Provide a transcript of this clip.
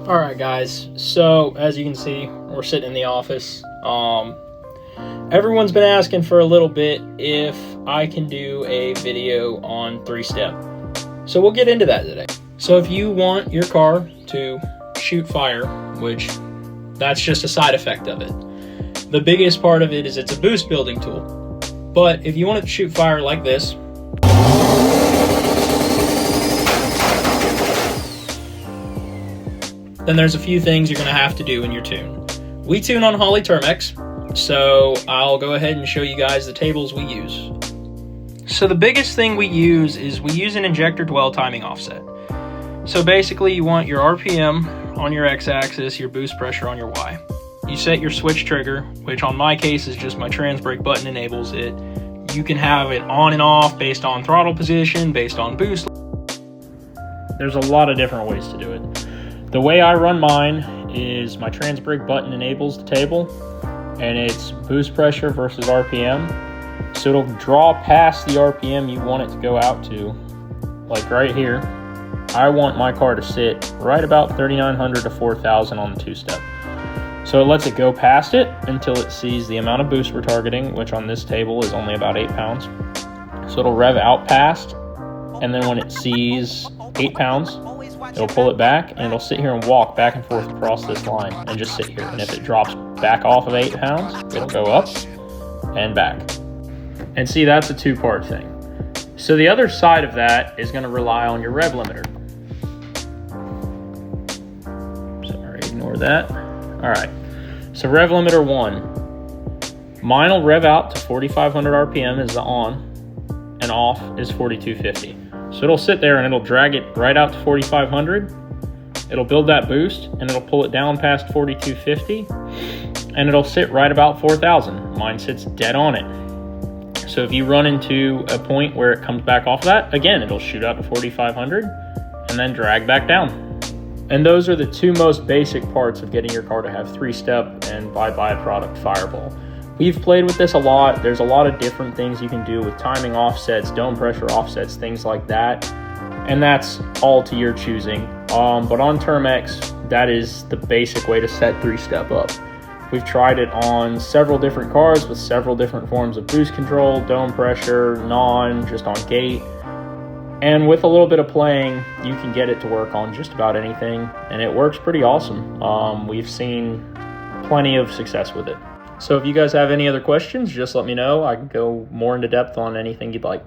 Alright guys, so as you can see, we're sitting in the office. Everyone's been asking for a little bit if I can do a video on three-step. So we'll get into that today. So if you want your car to shoot fire, which that's just a side effect of it, the biggest part of it is it's a boost building tool. But if you want it to shoot fire like this, then there's a few things you're going to have to do in your tune. We tune on Holley Termex, so I'll go ahead and show you guys the tables we use. So the biggest thing we use is we use an injector dwell timing offset. So basically you want your RPM on your x-axis, your boost pressure on your y. You set your switch trigger, which on my case is just my trans brake button enables it. You can have it on and off based on throttle position, based on boost. There's a lot of different ways to do it. The way I run mine is my trans brake button enables the table, and it's boost pressure versus RPM. So it'll draw past the RPM you want it to go out to. Like right here, I want my car to sit right about 3,900 to 4,000 on the two-step. So it lets it go past it until it sees the amount of boost we're targeting, which on this table is only about 8 pounds. So it'll rev out past, and then when it sees 8 pounds, it'll pull it back, and it'll sit here and walk back and forth across this line and just sit here. And if it drops back off of 8 pounds, it'll go up and back. And see, that's a two-part thing. So the other side of that is going to rely on your rev limiter. Sorry, ignore that. All right, so rev limiter 1. Mine will rev out to 4,500 RPM is the on, and off is 4,250. So it'll sit there and it'll drag it right out to 4,500. It'll build that boost and it'll pull it down past 4,250, and it'll sit right about 4,000. Mine sits dead on it. So if you run into a point where it comes back off of that, again, it'll shoot out to 4,500 and then drag back down. And those are the two most basic parts of getting your car to have three-step and by byproduct fireball. We've played with this a lot. There's a lot of different things you can do with timing offsets, dome pressure offsets, things like that. And that's all to your choosing. But on Termex, that is the basic way to set three-step up. We've tried it on several different cars with several different forms of boost control, dome pressure, non, just on gate. And with a little bit of playing, you can get it to work on just about anything. And it works pretty awesome. We've seen plenty of success with it. So if you guys have any other questions, just let me know. I can go more into depth on anything you'd like.